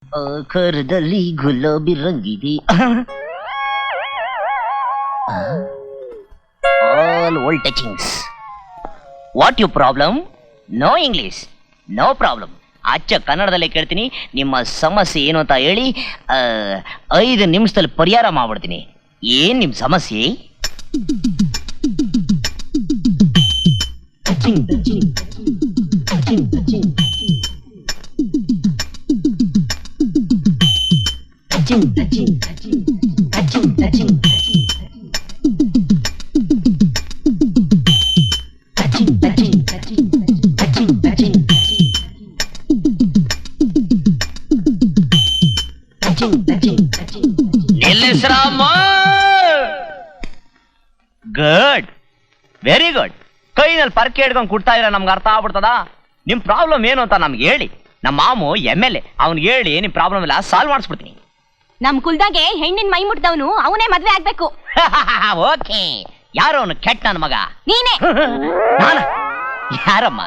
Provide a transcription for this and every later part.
ಆಕಾರದಲ್ಲಿ ಗುಲಾಬಿ ರಂಗಿದೆ. All old touchings. What you problem? No English, no problem. ಅಚ್ಚ ಕನ್ನಡದಲ್ಲೇ ಕೇಳ್ತೀನಿ. ನಿಮ್ಮ ಸಮಸ್ಯೆ ಏನು ಅಂತ ಹೇಳಿ 5 ನಿಮಿಷದಲ್ಲಿ ಪರಿಹಾರ ಮಾಡ್ಬಿಡ್ತೀನಿ. ಏನ್ ನಿಮ್ ಸಮಸ್ಯೆ? Good, very good. ಕೈನಲ್ಲಿ ಪರ್ಕೆ ಹಿಡ್ಕೊಂಡು ಕೊಡ್ತಾ ಇರ ನಮ್ಗೆ ಅರ್ಥ ಆಗ್ಬಿಡ್ತದ. ನಿಮ್ ಪ್ರಾಬ್ಲಮ್ ಏನು ಅಂತ ನಮ್ಗೆ ಹೇಳಿ. ನಮ್ಮ ಮಾಮು MLA, ಅವ್ನಿಗೆ ಹೇಳಿ ನಿಮ್ ಪ್ರಾಬ್ಲಮ್ ಎಲ್ಲ ಸಾಲ್ವ್ ಮಾಡಿಸ್ಬಿಡ್ತೀನಿ. ನಮ್ ಕುಲ್ದಾಗೆ ಹೆಣ್ಣಿನ ಮೈ ಮುಟ್ದವನು ಅವನೇ ಮದ್ವೆ ಆಗ್ಬೇಕು. ಓಕೆ. ಯಾರು ಅವನು ಕೆಟ್ಟ ನನ್ನ ಮಗ? ನೀನೇ. ಯಾರಮ್ಮ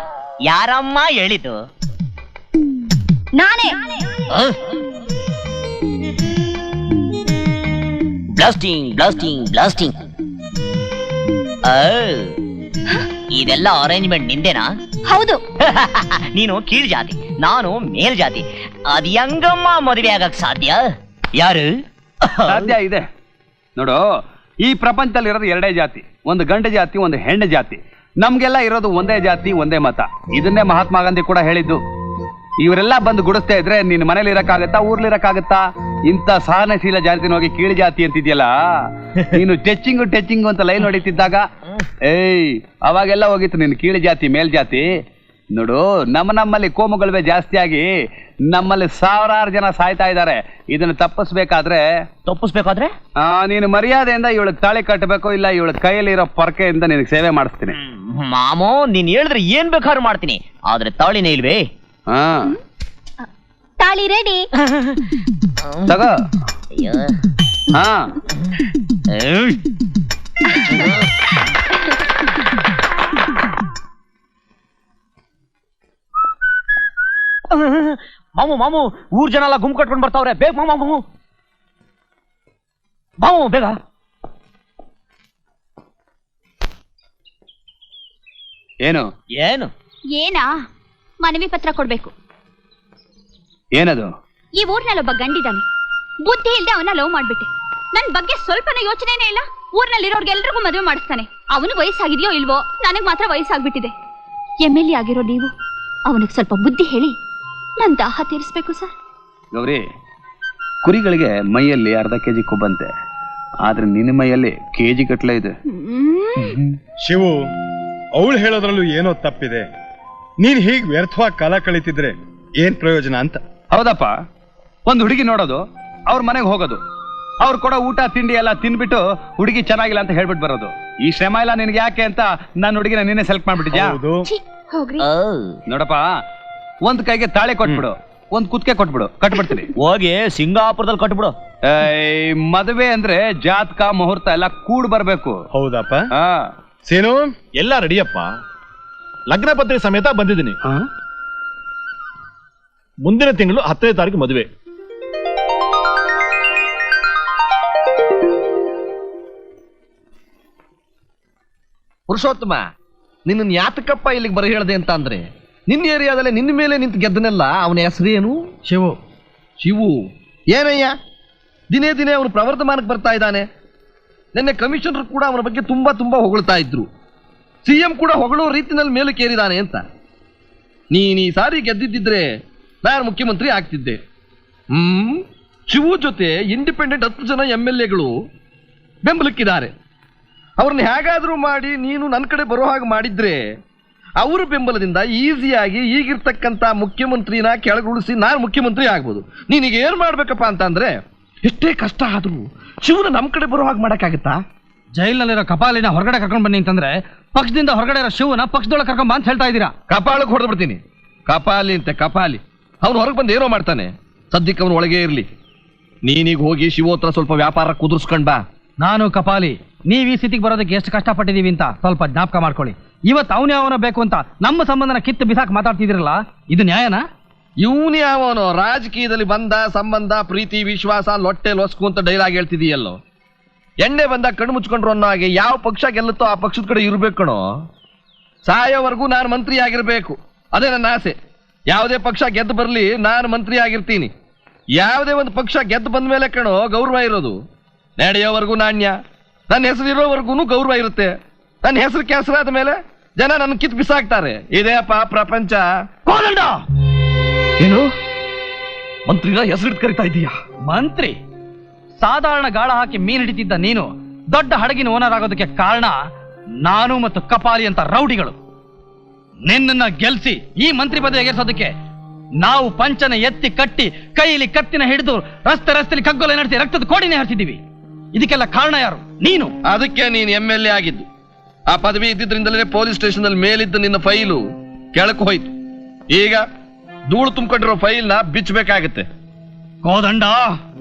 ಯಾರಮ್ಮ ಹೇಳಿದ್ದು? ನಾನೇ. Blasting blasting blasting. ಇದೆಲ್ಲ ಅರೇಂಜ್ಮೆಂಟ್ ನಿಂದೇನಾ? ಹೌದು. ನೀನು ಕೀಳ್ ಜಾತಿ, ನಾನು ಮೇಲ್ ಜಾತಿ. ಅದ್ ಹೆಂಗಮ್ಮ ಮದುವೆ ಆಗಕ್ ಸಾಧ್ಯ? ಯಾರು? ಸಾಧ್ಯ ಇದೆ ನೋಡು. ಈ ಪ್ರಪಂಚದಲ್ಲಿ ಇರೋದು 2 ಜಾತಿ, ಒಂದು ಗಂಡು ಜಾತಿ, ಒಂದು ಹೆಣ್ಣು ಜಾತಿ. ನಮ್ಗೆಲ್ಲ ಇರೋದು ಒಂದೇ ಜಾತಿ, ಒಂದೇ ಮತ. ಇದನ್ನೇ ಮಹಾತ್ಮ ಗಾಂಧಿ ಕೂಡ ಹೇಳಿದ್ದು. ಇವರೆಲ್ಲ ಬಂದು ಗುಡಿಸ್ತಾ ಇದ್ರೆ ನಿನ್ ಮನೇಲಿ ಇರಕ್ಕಾಗತ್ತಾ, ಊರ್ಲಿರಕ್ಕಾಗತ್ತಾ? ಇಂಥ ಸಹನಶೀಲ ಜಾತಿನ ಹೋಗಿ ಕೀಳು ಜಾತಿ ಅಂತಿದ್ಯಲ್ಲ ನೀನು. ಟೆಚಿಂಗ್ ಅಂತ ಲೈನ್ ಹೊಡಿತಿದ್ದಾಗ ಅವಾಗೆಲ್ಲ ಹೋಗಿತ್ತು ನಿನ್ ಕೀಳು ಜಾತಿ ಮೇಲ್ ಜಾತಿ. ನೋಡು, ನಮ್ಮಲ್ಲಿ ಕೋಮುಗಳುವೆ ಜಾಸ್ತಿ ಆಗಿ ನಮ್ಮಲ್ಲಿ 1000 ಜನ ಸಾಯ್ತಾ ಇದ್ದಾರೆ. ಇದನ್ನ ತಪ್ಪಿಸ್ಬೇಕಾದ್ರೆ ನೀನು ಮರ್ಯಾದೆಯಿಂದ ಇವಳಿಗೆ ತಾಳಿ ಕಟ್ಟಬೇಕು, ಇಲ್ಲ ಇವಳ ಕೈಯಲ್ಲಿರೋ ಪೊರಕೆಯಿಂದ ನಿನಗೆ ಸೇವೆ ಮಾಡಿಸ್ತೀನಿ. ಮಾಮೋ, ನೀನ್ ಹೇಳಿದ್ರೆ ಏನ್ ಬೇಕಾದ್ರೂ ಮಾಡ್ತೀನಿ, ಆದ್ರೆ ತಾಳಿನೇ ಇಲ್ವೇ? ತಾಳಿ ರೆಡಿ. ತಗೋ. ಹಾ, ಮಾಮು ಊರ್ ಜನ ಎಲ್ಲ ಗುಂಪು ಕಟ್ಕೊಂಡು ಬರ್ತಾವ್ರೆ. ಬೇಗ ಮಾಮು ಬೇಗ. ಏನು ಏನು ಏನಾ? ಮನವಿ ಪತ್ರ ಕೊಡ್ಬೇಕು. ಏನದು? ಈ ಊರ್ನಲ್ಲೊಬ್ಬ ಗಂಡಿದಾನೆ, ಬುದ್ಧಿ ಇಲ್ದೆ ಅವನ ಲವ್ ಮಾಡ್ಬಿಟ್ಟೆ. ನನ್ ಬಗ್ಗೆ ಸ್ವಲ್ಪನ ಯೋಚನೆನೇ ಇಲ್ಲ. ಊರ್ನಲ್ಲಿರೋರ್ಗೆಲ್ರಿಗೂ ಮದುವೆ ಮಾಡಿಸ್ತಾನೆ. ಅವನು ವಯಸ್ಸಾಗಿದೆಯೋ ಇಲ್ವೋ, ನನಗ್ ಮಾತ್ರ ವಯಸ್ಸಾಗ್ಬಿಟ್ಟಿದೆ. MLA ಆಗಿರೋ ನೀವು ಅವನಿಗೆ ಸ್ವಲ್ಪ ಬುದ್ಧಿ ಹೇಳಿ ನನ್ ದಾಹ ತೀರಿಸ್ಬೇಕು ಸರ್. ಗೌರಿ, ಕುರಿಗಳಿಗೆ ಮೈಯಲ್ಲಿ ಅರ್ಧ ಕೆಜಿ ಕೊಬ್ಬಂತೆ, ಆದ್ರೆ ನಿನ್ನ ಮೈಯಲ್ಲಿ ಕೆಜಿ ಗಟ್ಲೆ ಇದೆ. ಶಿವು, ಅವಳು ಹೇಳೋದ್ರಲ್ಲೂ ಏನೋ ತಪ್ಪಿದೆ. ನೀನ್ ಹೀಗ್ ವ್ಯರ್ಥವಾಗಿ ಕಾಲ ಕಳೀತಿದ್ರೆ ಏನ್ ಪ್ರಯೋಜನ ಅಂತ. ಹೌದಪ್ಪ, ಒಂದ್ ಹುಡುಗಿ ನೋಡೋದು, ಅವ್ರ ಮನೆಗೆ ಹೋಗೋದು, ಅವ್ರು ಕೊಡೋ ಊಟ ತಿಂಡಿ ಎಲ್ಲ ತಿನ್ಬಿಟ್ಟು ಹುಡುಗಿ ಚೆನ್ನಾಗಿಲ್ಲ ಅಂತ ಹೇಳ್ಬಿಟ್ಟು ಬರೋದು. ಈ ಶ್ರಮ ಇಲ್ಲ ನಿನ್ಗೆ ಯಾಕೆ ಅಂತ ನನ್ನ ಹುಡುಗಿನ ನೀನೇ ಸೆಲೆಕ್ಟ್ ಮಾಡ್ಬಿಟ್ಟಿದ್ಯಾ? ನೋಡಪ್ಪ, ಒಂದ್ ಕೈಗೆ ತಾಳೆ ಕೊಟ್ಬಿಡು, ಒಂದ್ ಕುತ್ತಿಗೆ ಕೊಟ್ಬಿಡು, ಕಟ್ಬಿಡ್ತೀನಿ. ಹೋಗಿ ಸಿಂಗಾಪುರದಲ್ಲಿ ಕಟ್ಬಿಡು. ಮದುವೆ ಅಂದ್ರೆ ಜಾತಕ ಮುಹೂರ್ತ ಎಲ್ಲ ಕೂಡ್ ಬರ್ಬೇಕು. ಹೌದಪ್ಪ. ಸೇನು, ಎಲ್ಲ ರೆಡಿಯಪ್ಪ. ಲಗ್ನ ಪತ್ರಿಕೆ ಸಮೇತ ಬಂದಿದ್ದೀನಿ. ಮುಂದಿನ ತಿಂಗಳು 10ನೇ ತಾರೀಕು ಮದುವೆ. ಪುರುಷೋತ್ತಮ, ನಿನ್ನ ಯಾತಕಪ್ಪ ಇಲ್ಲಿಗೆ ಬರ ಹೇಳ್ದೆ ಅಂತ ಅಂದ್ರೆ, ನಿನ್ನ ಏರಿಯಾದಲ್ಲಿ ನಿನ್ನ ಮೇಲೆ ನಿಂತು ಗೆದ್ದನೆಲ್ಲ ಅವನ ಹೆಸರೇನು? ಶಿವು ಏನಯ್ಯ? ದಿನೇ ದಿನೇ ಅವನು ಪ್ರವರ್ಧಮಾನಕ್ಕೆ ಬರ್ತಾ ಇದ್ದಾನೆ. ನಿನ್ನೆ ಕಮಿಷನರ್ ಕೂಡ ಅವನ ಬಗ್ಗೆ ತುಂಬಾ ಹೊಗಳ್ತಾ ಇದ್ರು. CM ಕೂಡ ಹೊಗಳೋ ರೀತಿನಲ್ಲಿ ಮೇಲಕ್ಕೇರಿದಾನೆ ಅಂತ. ನೀನ್ ಈ ಸಾರಿ ಗೆದ್ದಿದ್ದಿದ್ರೆ ನಾನು ಮುಖ್ಯಮಂತ್ರಿ ಆಗ್ತಿದ್ದೆ. ಶಿವು ಜೊತೆ ಇಂಡಿಪೆಂಡೆಂಟ್ 10 ಜನ MLAಗಳು ಬೆಂಬಲಕ್ಕಿದ್ದಾರೆ. ಅವ್ರನ್ನ ಹೇಗಾದ್ರೂ ಮಾಡಿ ನೀನು ನನ್ನ ಕಡೆ ಬರೋ ಹಾಗೆ ಮಾಡಿದ್ರೆ ಅವರ ಬೆಂಬಲದಿಂದ ಈಸಿಯಾಗಿ ಈಗಿರ್ತಕ್ಕಂಥ ಮುಖ್ಯಮಂತ್ರಿನ ಕೆಳಗುಳಿಸಿ ನಾನು ಮುಖ್ಯಮಂತ್ರಿ ಆಗ್ಬೋದು. ನೀನೀಗ ಏನ್ ಮಾಡ್ಬೇಕಪ್ಪ ಅಂತಂದ್ರೆ, ಎಷ್ಟೇ ಕಷ್ಟ ಆದ್ರೂ ಶಿವನ ನಮ್ಮ ಕಡೆ ಬರೋ ಹಾಗೆ ಮಾಡಕ್ಕಾಗತ್ತಾ? ಜೈಲಿನಲ್ಲಿರೋ ಕಪಾಲಿನ ಹೊರಗಡೆ ಕರ್ಕೊಂಡ್ ಬನ್ನಿ ಅಂತಂದ್ರೆ, ಪಕ್ಷದಿಂದ ಹೊರಗಡೆ ಇರೋ ಶಿವನ ಪಕ್ಷದೊಳಗೆ ಕರ್ಕೊಂಡ್ ಬಾ ಅಂತ ಹೇಳ್ತಾ ಇದ್ದೀರಾ? ಕಪಾಳಕ್ಕೆ ಹೊಡೆದು ಬಿಡ್ತೀನಿ. ಕಪಾಲಿ ಅಂತೆ ಕಪಾಲಿ. ಅವ್ನು ಹೊರಗೆ ಬಂದು ಏನೋ ಮಾಡ್ತಾನೆ, ಸದ್ಯಕ್ಕೆ ಅವನು ಒಳಗೆ ಇರ್ಲಿ. ನೀನೀಗ ಹೋಗಿ ಶಿವ ಹತ್ರ ಸ್ವಲ್ಪ ವ್ಯಾಪಾರ ಕುದುರ್ಸ್ಕೊಂಡ್ ಬಾ. ನಾನು ಕಪಾಲಿ, ನೀವ್ ಈ ಸ್ಥಿತಿಗೆ ಬರೋದಕ್ಕೆ ಎಷ್ಟು ಕಷ್ಟಪಟ್ಟಿದೀವಿ ಅಂತ ಸ್ವಲ್ಪ ಜ್ಞಾಪಕ ಮಾಡ್ಕೊಳ್ಳಿ. ಇವತ್ತು ಅವನೇ ಅವನ ಬೇಕು ಅಂತ ನಮ್ಮ ಸಂಬಂಧನ ಕಿತ್ತು ಬಿಸಾಕ್ ಮಾತಾಡ್ತಿದಿರಲ್ಲ, ಇದು ನ್ಯಾಯನಾ? ಇವನು ಯಾವನು ರಾಜಕೀಯದಲ್ಲಿ ಬಂದ ಸಂಬಂಧ ಪ್ರೀತಿ ವಿಶ್ವಾಸ ಲೊಟ್ಟೆ ಲೊಸ್ಕು ಅಂತ ಡೈಲಾಗ್ ಹೇಳ್ತಿದೀಯಲ್ಲೋ. ಎಣ್ಣೆ ಬಂದಾಗ ಕಣ್ಣು ಮುಚ್ಕೊಂಡ್ರು ಅನ್ನೋ ಹಾಗೆ ಯಾವ ಪಕ್ಷ ಗೆಲ್ಲುತ್ತೋ ಆ ಪಕ್ಷದ ಕಡೆ ಇರ್ಬೇಕು ಕಣೋ. ಸಾಯೋವರೆಗೂ ನಾನು ಮಂತ್ರಿ ಆಗಿರ್ಬೇಕು, ಅದೇ ನನ್ನ ಆಸೆ. ಯಾವುದೇ ಪಕ್ಷ ಗೆದ್ದು ಬರಲಿ ನಾನು ಮಂತ್ರಿ ಆಗಿರ್ತೀನಿ. ಯಾವುದೇ ಒಂದು ಪಕ್ಷ ಗೆದ್ದು ಬಂದ ಮೇಲೆ ಕಣೋ ಗೌರವ ಇರೋದು. ನಡೆಯೋವರೆಗೂ ನಾಣ್ಯ, ನನ್ನ ಹೆಸರು ಇರೋವರೆಗೂ ಗೌರವ ಇರುತ್ತೆ. ನನ್ನ ಹೆಸರು ಕೆಸರಾದ ಮೇಲೆ ಜನ ನನ್ನ ಕಿತ್ತು ಬಿಸಾಕ್ತಾರೆ. ಇದೇಪ್ಪ ಪ್ರಪಂಚ. ಏನು ಮಂತ್ರಿನ ಹೆಸರಿಟ್ಟು ಕರಿತಾ ಇದೀಯಾ? ಮಂತ್ರಿ ಸಾಧಾರಣ ಗಾಳ ಹಾಕಿ ಮೀನ್ ಹಿಡಿತಿದ್ದ ನೀನು ದೊಡ್ಡ ಹಡಗಿನ ಓನರ್ ಆಗೋದಕ್ಕೆ ಕಾರಣ ನಾನು ಮತ್ತು ಕಪಾಲಿ ಅಂತ ರೌಡಿಗಳು. ನಿನ್ನನ್ನ ಗೆಲ್ಸಿ ಈ ಮಂತ್ರಿ ಪದವಿ ಎಗರಿಸೋದಕ್ಕೆ ನಾವು ಪಂಚನ ಎತ್ತಿ ಕಟ್ಟಿ ಕೈಯಲ್ಲಿ ಕತ್ತಿನ ಹಿಡಿದು ರಸ್ತೆಯಲ್ಲಿ ಕಗ್ಗೊಲೆ ನಡೆಸಿ ರಕ್ತದ ಕೋಡಿನೇ ಹರಿಸಿದ್ದೀವಿ. ಇದಕ್ಕೆಲ್ಲ ಕಾರಣ ಯಾರು? ನೀನು. ಅದಕ್ಕೆ ನೀನು MLA ಆಗಿದ್ದು. ಆ ಪದವಿ ಇದ್ದಿದ್ರಿಂದಲೇ ಪೊಲೀಸ್ ಸ್ಟೇಷನ್ ಅಲ್ಲಿ ಮೇಲಿದ್ದ ನಿನ್ನ ಫೈಲು ಕೆಳಕ್ಕೆ ಹೋಯ್ತು. ಈಗ ಧೂಳು ತುಂಬಿಕೊಂಡಿರೋ ಫೈಲ್ನ ಬಿಚ್ಚಬೇಕಾಗತ್ತೆ. ಕೋದಂಡ,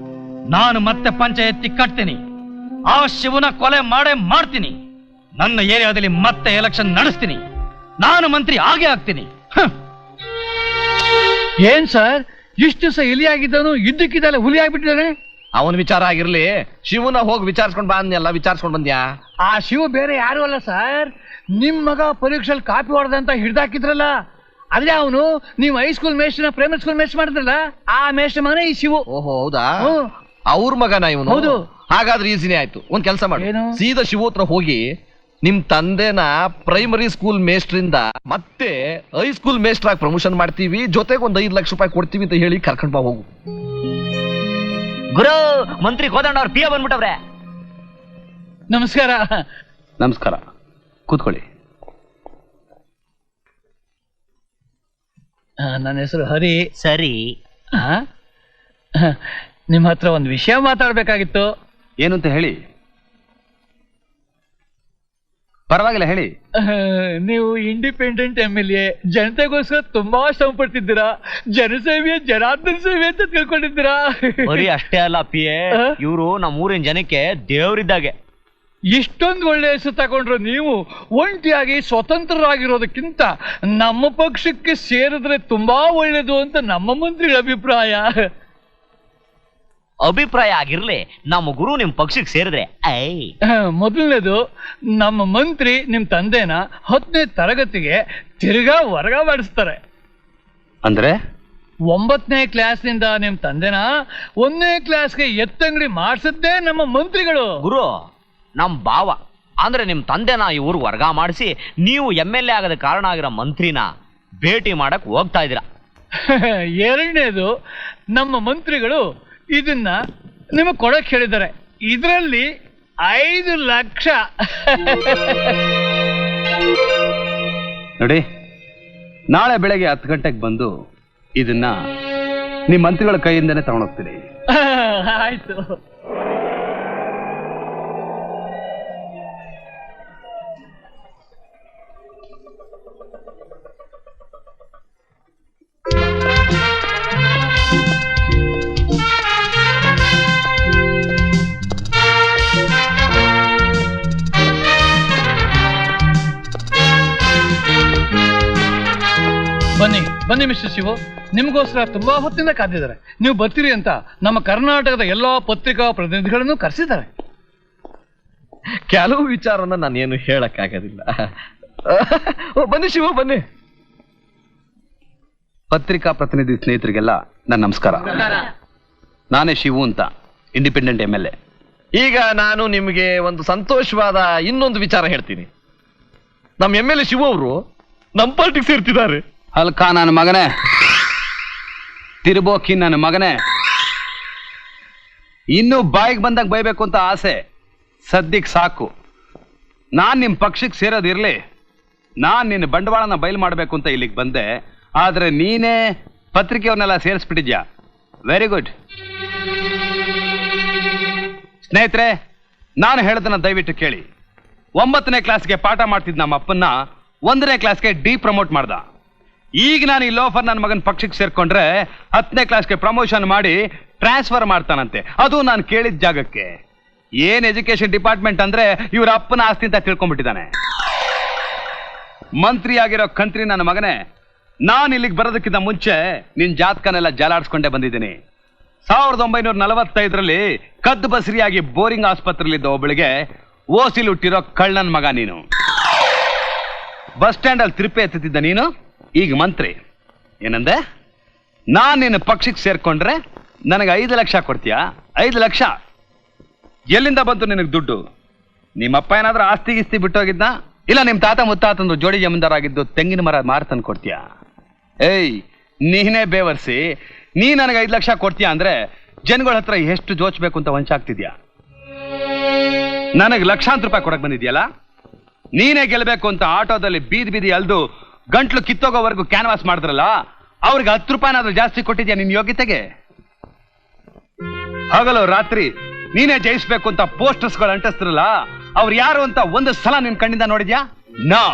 ನಾನು ಮತ್ತೆ ಪಂಚ ಎತ್ತಿ ಕಟ್ತೀನಿ. ಆ ಶಿವನ ಕೊಲೆ ಮಾಡೇ ಮಾಡ್ತೀನಿ. ನನ್ನ ಏರಿಯಾದಲ್ಲಿ ಮತ್ತೆ ಎಲೆಕ್ಷನ್ ನಡೆಸ್ತೀನಿ. ನಾನು ಮಂತ್ರಿ ಆಗೇ ಆಗ್ತೀನಿ. ಏನ್ ಸರ್, ಇಷ್ಟು ದಿವಸ ಇಲಿ ಆಗಿದ್ದವನು ಇದ್ದಕ್ಕಿದ್ದಲ್ಲ ಹುಲಿ ಆಗ್ಬಿಟ್ಟಿದ್ದಾನೆ. ಅವನ ವಿಚಾರ ಆಗಿರ್ಲಿ, ಶಿವನ ಹೋಗಿ ವಿಚಾರಿಸ್ಕೊಂಡ್ ಬಂದ್ಯಲ್ಲ, ವಿಚಾರಿಸ್ಕೊಂಡ್ ಬಂದ್ಯಾ? ಆ ಶಿವ ಬೇರೆ ಯಾರು ಅಲ್ಲ ಸರ್, ನಿಮ್ ಮಗ ಪರೀಕ್ಷೆಯಲ್ಲಿ ಕಾಪಿ ಹೊಡೆದಂತ ಹಿಡ್ದಾಕಿದ್ರಲ್ಲ, ಅದೇ ಅವನು ನೀವು ಹೈಸ್ಕೂಲ್ ಮೇಸ್ಟ್ನ ಪ್ರೈಮರಿ ಸ್ಕೂಲ್ ಮೇಸ್ಟ್ ಮಾಡಿದ್ರಲ್ಲ, ಆ ಮೇಸ್ಟ್ ಮಗನೇ ಈ ಶಿವು. ಓಹೋ, ಹೌದಾ? ಹ್ಮ್. ಅವ್ರ ಮಗನ ಇವನು? ಹೌದು. ಹಾಗಾದ್ರೆ ಈಸಿನೇ ಆಯ್ತು. ಒಂದ್ ಕೆಲಸ ಮಾಡಿ, ಏನು? ಸೀದಾ ಶಿವ ಹತ್ರ ಹೋಗಿ ನಿಮ್ ತಂದೆನ ಪ್ರೈಮರಿ ಸ್ಕೂಲ್ ಮೇಸ್ಟ್ರಿಂದ ಮತ್ತೆ ಹೈಸ್ಕೂಲ್ ಮೇಸ್ಟರ್ ಆಗಿ ಪ್ರಮೋಷನ್ ಮಾಡ್ತೀವಿ, ಜೊತೆಗೆ ಒಂದ್ 5 ಲಕ್ಷ ರೂಪಾಯಿ ಕೊಡ್ತೀವಿ ಅಂತ ಹೇಳಿ ಕರ್ಕೊಂಡ್ ಬಾ ಹೋಗು. ಗುರು, ಮಂತ್ರಿ ಕೋದಂಡ ಅವ್ರ ಪಿಯ ಬಂದ್ಬಿಟ್ಟವ್ರೆ. ನಮಸ್ಕಾರ. ನಮಸ್ಕಾರ, ಕೂತ್ಕೊಳ್ಳಿ. ನನ್ನ ಹೆಸರು ಹರಿ. ಸರಿ, ನಿಮ್ಮ ಹತ್ರ ಒಂದು ವಿಷಯ ಮಾತಾಡ್ಬೇಕಾಗಿತ್ತು. ಏನು ಅಂತ ಹೇಳಿ. ಪರವಾಗಿಲ್ಲ, ಹೇಳಿ. ನೀವು ಇಂಡಿಪೆಂಡೆಂಟ್ MLA, ಜನತೆಗೋಸ್ಕರ ತುಂಬಾ ಶ್ರಮ ಪಡ್ತಿದ್ದೀರಾ. ಜನಸೇವೆ ಜನಾರ್ದನ ಸೇವೆ ಅಂತ ತಿಳ್ಕೊಂಡಿದ್ದೀರಾ. ಬರೀ ಅಷ್ಟೇ ಅಲ್ಲ ಪಿಯೆ, ಇವರು ನಮ್ಮೂರಿನ ಜನಕ್ಕೆ ದೇವರಿದ್ದಾಗೆ. ಇಷ್ಟೊಂದು ಒಳ್ಳೆ ಹೆಸರು ತಗೊಂಡ್ರು ನೀವು ಒಂಟಿಯಾಗಿ ಸ್ವತಂತ್ರರಾಗಿರೋದಕ್ಕಿಂತ ನಮ್ಮ ಪಕ್ಷಕ್ಕೆ ಸೇರಿದ್ರೆ ತುಂಬಾ ಒಳ್ಳೇದು ಅಂತ ನಮ್ಮ ಮಂತ್ರಿಗಳ ಅಭಿಪ್ರಾಯ. ಅಭಿಪ್ರಾಯ ಆಗಿರ್ಲಿ, ನಮ್ಮ ಗುರು ನಿಮ್ ಪಕ್ಷಕ್ಕೆ ಸೇರಿದ್ರೆ ಮೊದಲನೇದು, ನಮ್ಮ ಮಂತ್ರಿ ನಿಮ್ ತಂದೆನ 10ನೇ ತರಗತಿಗೆ ತಿರ್ಗಾ ವರ್ಗ ಮಾಡಿಸ್ತಾರೆ. ಅಂದ್ರೆ 9ನೇ ಕ್ಲಾಸ್ನಿಂದ ನಿಮ್ ತಂದೆನ 1ನೇ ಕ್ಲಾಸ್ಗೆ ಎತ್ತಂಗಡಿ ಮಾಡಿಸಿದ್ದೇ ನಮ್ಮ ಮಂತ್ರಿಗಳು. ಗುರು, ನಮ್ ಭಾವ ಅಂದ್ರೆ ನಿಮ್ ತಂದೆನ ಈ ಊರಿಗೆ ವರ್ಗ ಮಾಡಿಸಿ ನೀವು MLA ಆಗದ ಕಾರಣ ಆಗಿರೋ ಮಂತ್ರಿನ ಭೇಟಿ ಮಾಡಕ್ ಹೋಗ್ತಾ ಇದ್ದೀರಾ. ಎರಡನೇದು, ನಮ್ಮ ಮಂತ್ರಿಗಳು ಇದನ್ನ ನಿಮಗೆ ಕೊಡಕ್ ಹೇಳಿದ್ದಾರೆ. ಇದರಲ್ಲಿ 5 ಲಕ್ಷ. ನೋಡಿ, ನಾಳೆ ಬೆಳಗ್ಗೆ 10 ಗಂಟೆಗೆ ಬಂದು ಇದನ್ನ ನಿಮ್ಮ ಮಂತ್ರಿಗಳ ಕೈಯಿಂದನೇ ತಗೊಂಡೋಗ್ತೀನಿ. ಆಯ್ತು. ಬನ್ನಿ ಬನ್ನಿ ಮಿಸ್ಟರ್ ಶಿವು, ನಿಮಗೋಸ್ಕರ ತುಂಬಾ ಹೊತ್ತಿಂದ ಕಾದಿದ್ದಾರೆ. ನೀವು ಬರ್ತೀರಿ ಅಂತ ನಮ್ಮ ಕರ್ನಾಟಕದ ಎಲ್ಲಾ ಪತ್ರಿಕಾ ಪ್ರತಿನಿಧಿಗಳನ್ನು ಕರೆಸಿದ್ದಾರೆ. ಕೆಲವು ವಿಚಾರನ ನಾನೇನು ಹೇಳಕ್ಕಾಗೋದಿಲ್ಲ. ಬನ್ನಿ ಶಿವ, ಬನ್ನಿ. ಪತ್ರಿಕಾ ಪ್ರತಿನಿಧಿ ಸ್ನೇಹಿತರಿಗೆಲ್ಲ ನನ್ನ ನಮಸ್ಕಾರ. ನಾನೇ ಶಿವು ಅಂತ, ಇಂಡಿಪೆಂಡೆಂಟ್ MLA. ಈಗ ನಾನು ನಿಮಗೆ ಒಂದು ಸಂತೋಷವಾದ ಇನ್ನೊಂದು ವಿಚಾರ ಹೇಳ್ತೀನಿ. ನಮ್ಮ MLA ಶಿವ ಅವರು ನಮ್ಮ ಪಾರ್ಟಿಗೆ ಸೇರ್ತಿದ್ದಾರೆ. ಅಲ್ಕ ನನ್ನ ಮಗನೇ, ತಿರ್ಬೋಕಿ ನನ್ನ ಮಗನೇ, ಇನ್ನೂ ಬಾಯಿಗೆ ಬಂದಾಗ ಬೈಬೇಕು ಅಂತ ಆಸೆ, ಸದ್ಯಕ್ಕೆ ಸಾಕು. ನಾನ್ ನಿಮ್ ಪಕ್ಷಕ್ಕೆ ಸೇರೋದಿರ್ಲಿ, ನಾನ್ ನಿನ್ನ ಬಂಡವಾಳನ ಬಯಲು ಮಾಡಬೇಕು ಅಂತ ಇಲ್ಲಿಗೆ ಬಂದೆ. ಆದ್ರೆ ನೀನೇ ಪತ್ರಿಕೆಯವ್ರನ್ನೆಲ್ಲ ಸೇರಿಸ್ಬಿಟ್ಟಿದ್ಯಾ. Very good. ಸ್ನೇಹಿತರೆ, ನಾನು ಹೇಳೋದನ್ನ ದಯವಿಟ್ಟು ಕೇಳಿ. 9ನೇ ಕ್ಲಾಸ್ಗೆ ಪಾಠ ಮಾಡ್ತಿದ್ದ ನಮ್ಮ ಅಪ್ಪನ್ನ 1ನೇ ಕ್ಲಾಸ್ಗೆ ಪ್ರಮೋಟ್ ಮಾಡ್ದ. ಈಗ ನಾನು ಈ ಲೋಫರ್ ನನ್ನ ಮಗನ ಪಕ್ಷಕ್ಕೆ ಸೇರ್ಕೊಂಡ್ರೆ 10ನೇ ಕ್ಲಾಸ್ಗೆ ಪ್ರಮೋಷನ್ ಮಾಡಿ ಟ್ರಾನ್ಸ್ಫರ್ ಮಾಡ್ತಾನಂತೆ, ಅದು ನಾನು ಕೇಳಿದ ಜಾಗಕ್ಕೆ. ಏನ್ ಎಜುಕೇಶನ್ ಡಿಪಾರ್ಟ್ಮೆಂಟ್ ಅಂದ್ರೆ ಇವ್ರ ಅಪ್ಪನ ಆಸ್ತಿ ಅಂತ ತಿಳ್ಕೊಂಡ್ಬಿಟ್ಟಿದ್ದಾನೆ. ಮಂತ್ರಿ ಆಗಿರೋ ಕಂತ್ರಿ ನನ್ನ ಮಗನೇ, ನಾನು ಇಲ್ಲಿಗೆ ಬರೋದಕ್ಕಿಂತ ಮುಂಚೆ ನಿನ್ ಜಾತಕನೆಲ್ಲ ಜಾಲಾಡ್ಸ್ಕೊಂಡೇ ಬಂದಿದ್ದೀನಿ. 1945ರಲ್ಲಿ ಕದ್ದು ಬಸರಿಯಾಗಿ ಬೋರಿಂಗ್ ಆಸ್ಪತ್ರೆಯಲ್ಲಿದ್ದ ಒಬ್ಬಳಿಗೆ ಓಸಿಲ್ ಹುಟ್ಟಿರೋ ಕಳ್ಳನ್ ಮಗ ನೀನು. ಬಸ್ ಸ್ಟ್ಯಾಂಡ್ ಅಲ್ಲಿ ತಿರುಪೆ ಎತ್ತುತ್ತಿದ್ದ ನೀನು ಈಗ ಮಂತ್ರಿ. ಏನಂದೆ? ನಾನ್ ನಿನ್ನ ಪಕ್ಷಕ್ಕೆ ಸೇರ್ಕೊಂಡ್ರೆ ನನಗೆ 5 ಲಕ್ಷ ಕೊಡ್ತೀಯಾ? 5 ಲಕ್ಷ ಎಲ್ಲಿಂದ ಬಂತು ನಿನಗೆ ದುಡ್ಡು? ನಿಮ್ಮಪ್ಪ ಏನಾದ್ರೂ ಆಸ್ತಿ ಗಿಸ್ತಿ ಬಿಟ್ಟೋಗಿದ್ನ? ಇಲ್ಲ ನಿಮ್ ತಾತ ಮುತ್ತಾತಂದು ಜೋಡಿ ಜಮೀನ್ದಾರ್ ಆಗಿದ್ದು ತೆಂಗಿನ ಮರ ಮಾರ್ತಂದು ಕೊಡ್ತೀಯಾ? ಏಯ್, ನೀನೇ ಬೇವರ್ಸಿ ನೀ ನನಗೆ 5 ಲಕ್ಷ ಕೊಡ್ತೀಯಾ ಅಂದ್ರೆ ಜನಗಳ ಹತ್ರ ಎಷ್ಟು ಜೋಚ್ಬೇಕು ಅಂತ ವಂಚಾಗ್ತಿದ್ಯಾ? ನನಗೆ ಲಕ್ಷಾಂತರ ರೂಪಾಯಿ ಕೊಡಕ್ ಬಂದಿದ್ಯಲ್ಲ? ನೀನೇ ಗೆಲ್ಬೇಕು ಅಂತ ಆಟೋದಲ್ಲಿ ಬೀದಿ ಅಲ್ದು ಗಂಟ್ಲು ಕಿತ್ತೋಗೋವರೆಗೂ ಕ್ಯಾನ್ವಾಸ್ ಮಾಡಿದ್ರಲ್ಲ, ಅವ್ರಿಗೆ 10 ರೂಪಾಯಿನಾದ್ರೂ ಜಾಸ್ತಿ ಕೊಟ್ಟಿದ್ಯಾ ನಿನ್ ಯೋಗ್ಯತೆಗೆ? ಹಗಲು ರಾತ್ರಿ ನೀನೇ ಜಯಿಸ್ಬೇಕು ಅಂತ ಪೋಸ್ಟರ್ಸ್ಗಳು ಅಂಟಿಸ್ತಿರಲ್ಲ, ಅವ್ರು ಯಾರು ಅಂತ ಒಂದು ಸಲ ನಿನ್ ಕಣ್ಣಿಂದ ನೋಡಿದ್ಯಾ? ನೋ.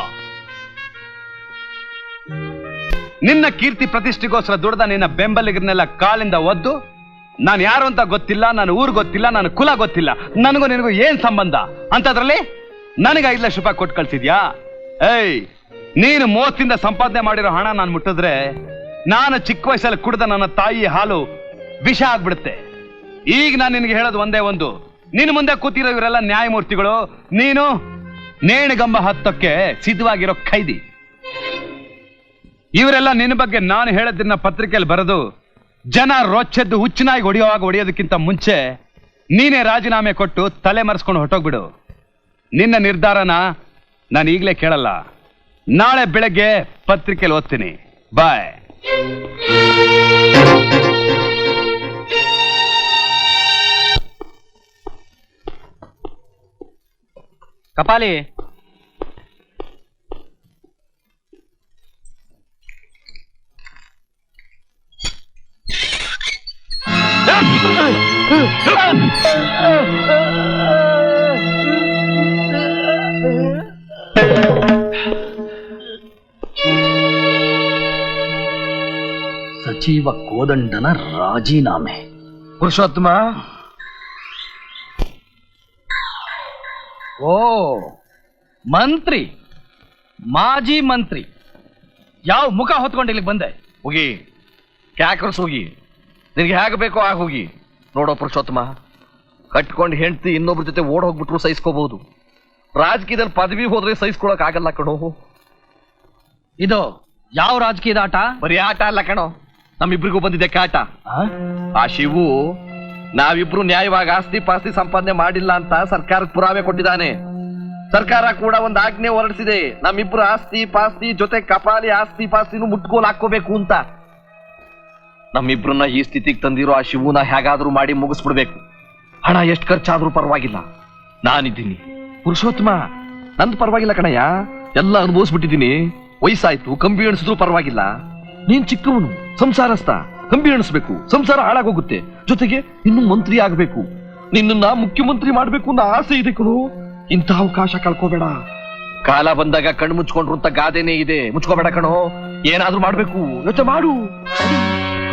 ನಿನ್ನ ಕೀರ್ತಿ ಪ್ರತಿಷ್ಠೆಗೋಸ್ಕರ ದುಡ್ದ ನಿನ್ನ ಬೆಂಬಲಿಗರನ್ನೆಲ್ಲ ಕಾಲಿಂದ ಒದ್ದು ನಾನು ಯಾರು ಅಂತ ಗೊತ್ತಿಲ್ಲ, ನಾನು ಊರು ಗೊತ್ತಿಲ್ಲ, ನಾನು ಕುಲ ಗೊತ್ತಿಲ್ಲ, ನನಗೂ ನಿನಗೂ ಏನ್ ಸಂಬಂಧ ಅಂತದ್ರಲ್ಲಿ ನನಗೆ 5 ಲಕ್ಷ ರೂಪಾಯಿ ಕೊಟ್ಟು ಕಳ್ಸಿದ್ಯಾ? ಏಯ್, ನೀನು ಮೋಸದಿಂದ ಸಂಪಾದನೆ ಮಾಡಿರೋ ಹಣ ನಾನು ಮುಟ್ಟಿದ್ರೆ ನಾನು ಚಿಕ್ಕ ವಯಸ್ಸಲ್ಲಿ ಕುಡಿದ ನನ್ನ ತಾಯಿ ಹಾಲು ವಿಷ ಆಗ್ಬಿಡುತ್ತೆ. ಈಗ ನಾನು ನಿನಗೆ ಹೇಳೋದು ಒಂದೇ ಒಂದು, ನಿನ್ನ ಮುಂದೆ ಕೂತಿರೋ ಇವರೆಲ್ಲ ನ್ಯಾಯಮೂರ್ತಿಗಳು, ನೀನು ನೇಣಿಗಂಬ ಹತ್ತಕ್ಕೆ ಸಿದ್ಧವಾಗಿರೋ ಖೈದಿ. ಇವರೆಲ್ಲ ನಿನ್ನ ಬಗ್ಗೆ ನಾನು ಹೇಳೋದನ್ನ ಪತ್ರಿಕೆಯಲ್ಲಿ ಬರೆದು ಜನ ರೊಚ್ಚೆದ್ದು ಹುಚ್ಚನಾಗಿ ಹೊಡೆಯೋದಕ್ಕಿಂತ ಮುಂಚೆ ನೀನೇ ರಾಜೀನಾಮೆ ಕೊಟ್ಟು ತಲೆ ಮರೆಸ್ಕೊಂಡು ಹೊಟ್ಟೋಗ್ಬಿಡು. ನಿನ್ನ ನಿರ್ಧಾರನ ನಾನು ಈಗಲೇ ಕೇಳಲ್ಲ, ನಾಳೆ ಬೆಳಗ್ಗೆ ಪತ್ರಿಕೆಯಲ್ಲಿ ಓದ್ತೀನಿ. ಬಾಯ್. ಕಪಾಲಿ, ಸಚಿವ ಕೋದಂಡನ ರಾಜೀನಾಮೆ. ಪುರುಷೋತ್ತಮ, ಓ ಮಂತ್ರಿ, ಮಾಜಿ ಮಂತ್ರಿ, ಯಾವ ಮುಖ ಹೊತ್ಕೊಂಡು ಇಲ್ಲಿಗೆ ಬಂದೆ? ಹೋಗಿ ಕ್ಯಾಕರ್ಸ್ ಹೋಗಿ, ನಿನಗೆ ಹೇಗೆ ಬೇಕೋ ಆಗ ಹೋಗಿ. ನೋಡೋ ಪುರುಷೋತ್ತಮ, ಕಟ್ಕೊಂಡು ಹೆಂಡತಿ ಇನ್ನೊಬ್ರ ಜೊತೆ ಓಡ್ ಹೋಗ್ಬಿಟ್ರು ಸಹಿಸ್ಕೋಬಹುದು, ರಾಜಕೀಯದಲ್ಲಿ ಪದವಿ ಹೋದ್ರೆ ಸಹಿಸ್ಕೊಳಕ್ ಆಗಲ್ಲ ಕಣೋ. ಇದು ಯಾವ ರಾಜಕೀಯದ ಆಟ? ಬರೀ ಆಟ ಅಲ್ಲ ಕಣೋ, ನಮ್ಮಿಬ್ರಿಗೂ ಬಂದಿದೆ ಕಾಟ. ಆ ಶಿವು ನಾವಿಬ್ರು ನ್ಯಾಯವಾಗಿ ಆಸ್ತಿ ಪಾಸ್ತಿ ಸಂಪಾದನೆ ಮಾಡಿಲ್ಲ ಅಂತ ಸರ್ಕಾರಕ್ಕೆ ಪುರಾವೆ ಕೊಟ್ಟಿದ್ದಾನೆ. ಸರ್ಕಾರ ಕೂಡ ಒಂದು ಆಜ್ಞೆ ಹೊರಡಿಸಿದೆ, ನಮ್ಮಿಬ್ರು ಆಸ್ತಿ ಪಾಸ್ತಿ ಜೊತೆ ಕಪಾಲಿ ಆಸ್ತಿ ಪಾಸ್ತಿನೂ ಮುಟ್ಕೋಲ್ ಹಾಕೋಬೇಕು ಅಂತ. ನಮ್ಮಿಬ್ರನ್ನ ಈ ಸ್ಥಿತಿಗೆ ತಂದಿರೋ ಆ ಶಿವುನ ಹೇಗಾದ್ರೂ ಮಾಡಿ ಮುಗಿಸ್ಬಿಡ್ಬೇಕು. ಹಣ ಎಷ್ಟು ಖರ್ಚಾದ್ರೂ ಪರವಾಗಿಲ್ಲ, ನಾನಿದ್ದೀನಿ. ಪುರುಷೋತ್ತಮ, ನಂದು ಪರವಾಗಿಲ್ಲ ಕಣಯ್ಯ, ಎಲ್ಲ ಅನುಭವಿಸ್ಬಿಟ್ಟಿದ್ದೀನಿ. ವಯಸ್ಸಾಯ್ತು, ಕಂಬಿ ಎಣಿಸಿದ್ರು ಪರವಾಗಿಲ್ಲ. ನೀನ್ ಚಿಕ್ಕವನು, ಸಂಸಾರಸ್ಥ, ಕಂಬಿ ಎಣಿಸ್ಬೇಕು, ಸಂಸಾರ ಹಾಳಾಗೋಗುತ್ತೆ. ಜೊತೆಗೆ ಇನ್ನು ಮಂತ್ರಿ ಆಗ್ಬೇಕು, ನಿನ್ನ ಮುಖ್ಯಮಂತ್ರಿ ಮಾಡ್ಬೇಕು ಅನ್ನೋ ಆಸೆ ಇದೆ ಕಣು. ಇಂಥ ಅವಕಾಶ ಕಳ್ಕೋಬೇಡ. ಕಾಲ ಬಂದಾಗ ಕಣ್ಣು ಮುಚ್ಕೊಂಡ್ರು ಅಂತ ಗಾದೆನೇ ಇದೆ, ಮುಚ್ಕೋಬೇಡ ಕಣೋ. ಏನಾದ್ರೂ ಮಾಡ್ಬೇಕು, ಯೋಚನೆ ಮಾಡು.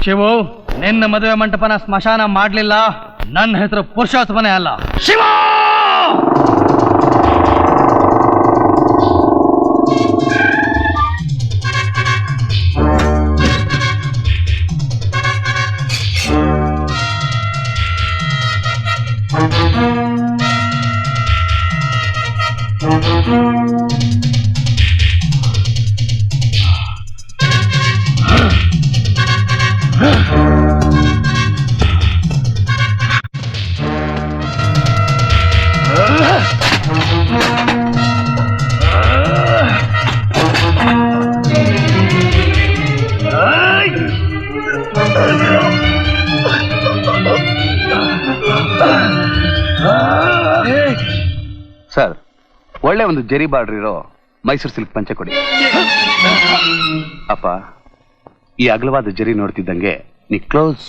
ಶಿವು, ನಿನ್ನ ಮದುವೆ ಮಂಟಪನ ಸ್ಮಶಾನ ಮಾಡ್ಲಿಲ್ಲ, ನನ್ನ ಹೆಸರು ಪುರುಷೋತ್ತಮನೇ ಅಲ್ಲ, ಶಿವ. ಸರ್, ಒಳ್ಳೆ ಒಂದು ಜರಿ ಬಾರ್ಡ್ರ್ ಇರೋ ಮೈಸೂರು ಸಿಲ್ಕ್ ಪಂಚೆ ಕೊಡಿ. ಅಪ್ಪ, ಈ ಅಗಲವಾದ ಜರಿ ನೋಡ್ತಿದ್ದಂಗೆ ನೀ ಕ್ಲೋಸ್.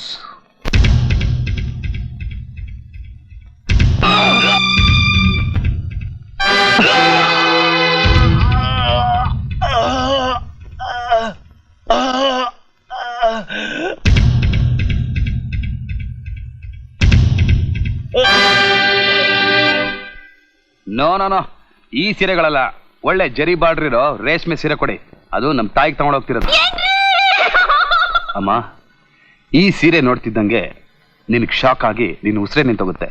ನೋ ನೋ ನೋ, ಈ ಸೀರೆಗಳಲ್ಲ, ಒಳ್ಳೆ ಜರಿ ಬಾರ್ಡ್ರ್ ಇರೋ ರೇಷ್ಮೆ ಸೀರೆ ಕೊಡಿ. ಅದು ನಮ್ಮ ತಾಯಿಗೆ ತಗೊಂಡೋಗ್ತಿರೋದು. ಅಮ್ಮ, ಈ ಸೀರೆ ನೋಡ್ತಿದ್ದಂಗೆ ನಿನಗೆ ಶಾಕ್ ಆಗಿ ನೀನು ಉಸಿರೇ ನಿಂತೋಗುತ್ತೆ.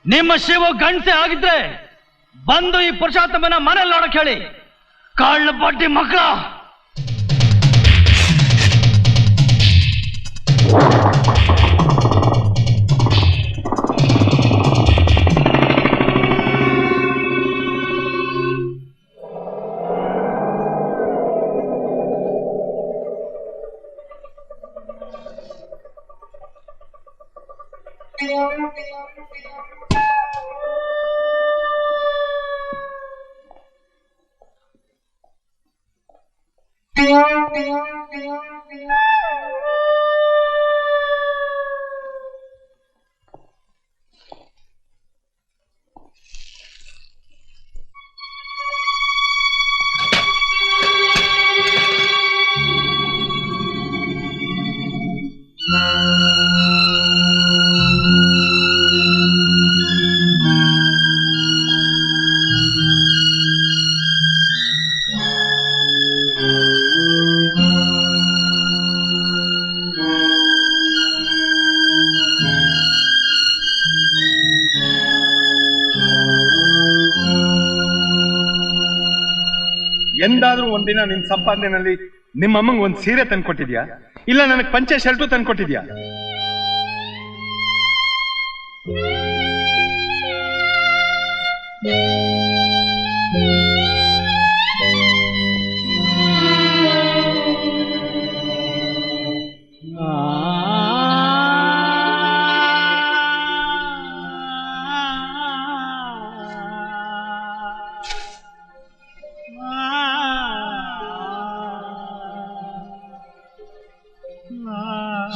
ನಿಮ್ಮ ಶಿವ ಗಂಡಸೆ ಆಗಿದ್ರೆ ಬಂದು ಈ ಪುರುಷೋತ್ತಮನ ಮನೇಲಿ ನೋಡಕ್ ಹೇಳಿ. ಕಾಳು ಬಡ್ಡಿ ಮಕ್ಕಳ. ಎಂದಾದ್ರೂ ಒಂದಿನ ನಿನ್ ಸಂಪಾದನೆಯಲ್ಲಿ ನಿಮ್ಮ ಅಮ್ಮಂಗ್ ಒಂದ್ ಸೀರೆ ತಂದ್ಕೊಟ್ಟಿದ್ಯಾ? ಇಲ್ಲ ನನಗ್ ಪಂಚೆ ಶರ್ಟು ತಂದ್ಕೊಟ್ಟಿದ್ಯಾ?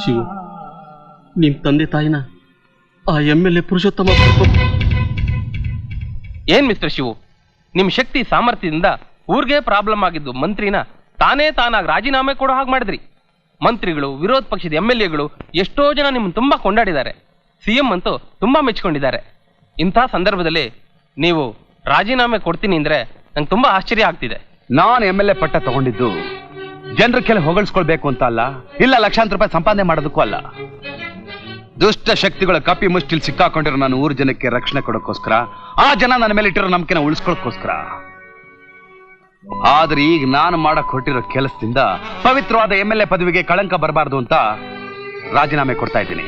ಶಿವು, ನಿಮ್ ತಂದೆ ತಾಯಿನ ಆ MLA ಪುರುಷೋತ್ತಮ. ಏನ್ ಮಿಸ್ಟರ್ ಶಿವು, ನಿಮ್ ಶಕ್ತಿ ಸಾಮರ್ಥ್ಯದಿಂದ ಊರ್ಗೆ ಪ್ರಾಬ್ಲಮ್ ಆಗಿದ್ದು ಮಂತ್ರಿನ ತಾನಾಗಿ ರಾಜೀನಾಮೆ ಕೊಡೋ ಹಾಗೆ ಮಾಡಿದ್ರಿ. ಮಂತ್ರಿಗಳು, ವಿರೋಧ ಪಕ್ಷದ MLAಗಳು ಎಷ್ಟೋ ಜನ ನಿಮ್ಮನ್ನು ತುಂಬಾ ಕೊಂಡಾಡಿದ್ದಾರೆ. CM ಅಂತೂ ತುಂಬಾ ಮೆಚ್ಕೊಂಡಿದ್ದಾರೆ. ಇಂಥ ಸಂದರ್ಭದಲ್ಲಿ ನೀವು ರಾಜೀನಾಮೆ ಕೊಡ್ತೀನಿ ಅಂದ್ರೆ ನಂಗೆ ತುಂಬಾ ಆಶ್ಚರ್ಯ ಆಗ್ತಿದೆ. ನಾನು MLA ಪಟ್ಟ ತಗೊಂಡಿದ್ದು ಜನರ ಕೆಲ ಹೊಗಳಿಸ್ಕೊಳ್ಬೇಕು ಅಂತ ಅಲ್ಲ, ಇಲ್ಲ ಲಕ್ಷಾಂತರ ರೂಪಾಯಿ ಸಂಪಾದನೆ ಮಾಡೋದಕ್ಕೂ ಅಲ್ಲ. ದುಷ್ಟ ಶಕ್ತಿಗಳ ಕಪ್ಪಿ ಮುಷ್ಟಿಲ್ ಸಿಕ್ಕಾಕೊಂಡಿರೋ ನಾನು ಊರ್ ಜನಕ್ಕೆ ರಕ್ಷಣೆ ಕೊಡೋಕ್ಕೋಸ್ಕರ, ಆ ಜನ ನನ್ನ ಮೇಲೆ ಇಟ್ಟಿರೋ ನಂಬಿಕೆನ ಉಳಿಸ್ಕೊಳ್ಳೋಕ್ಕೋಸ್ಕರ. ಆದ್ರೆ ಈಗ ನಾನು ಮಾಡಕ್ ಹೊಟ್ಟಿರೋ ಕೆಲಸದಿಂದ ಪವಿತ್ರವಾದ MLA ಪದವಿಗೆ ಕಳಂಕ ಬರಬಾರ್ದು ಅಂತ ರಾಜೀನಾಮೆ ಕೊಡ್ತಾ ಇದ್ದೀನಿ.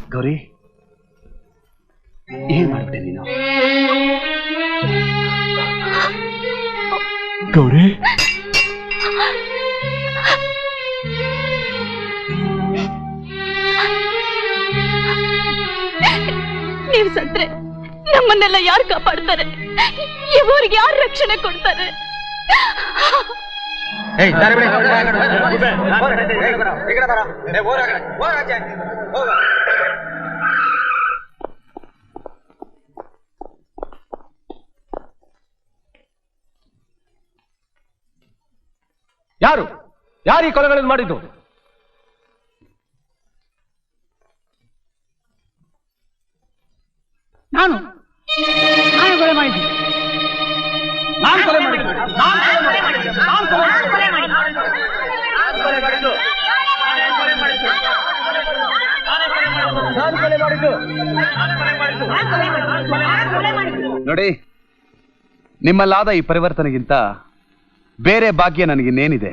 ಗೌರಿ, ಏನ್ ಮಾಡ್ಬಿಟ್ಟೆ ನೀನು? ಗೌರಿ, ನೀವ್ ಸತ್ರೆ ನಮ್ಮನ್ನೆಲ್ಲ ಯಾರು ಕಾಪಾಡ್ತಾರೆ? ಇವರಿಗೆ ಯಾರು ರಕ್ಷಣೆ ಕೊಡ್ತಾರೆ? ಯಾರು ಯಾರು ಈ ಕೊಲೆಗಳನ್ನು ಮಾಡಿದ್ದು? ನಾನು ಕೊಲೆ ಮಾಡಿದ್ದು. ನೋಡಿ, ನಿಮ್ಮಲ್ಲಾದ ಈ ಪರಿವರ್ತನೆಗಿಂತ ಬೇರೆ ಭಾಗ್ಯ ನನಗಿನ್ನೇನಿದೆ?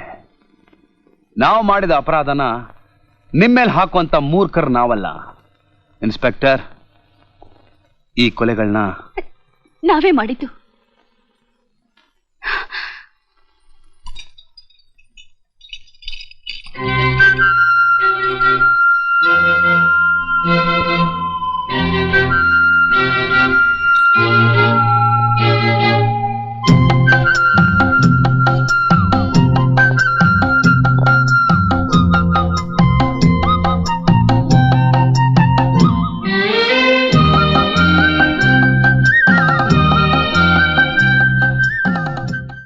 ನಾವು ಮಾಡಿದ ಅಪರಾಧನ ನಿಮ್ಮೇಲೆ ಹಾಕುವಂತ ಮೂರ್ಖರು ನಾವಲ್ಲ. ಇನ್ಸ್ಪೆಕ್ಟರ್, ಈ ಕೊಲೆಗಳನ್ನ ನಾವೇ ಮಾಡಿದ್ದು.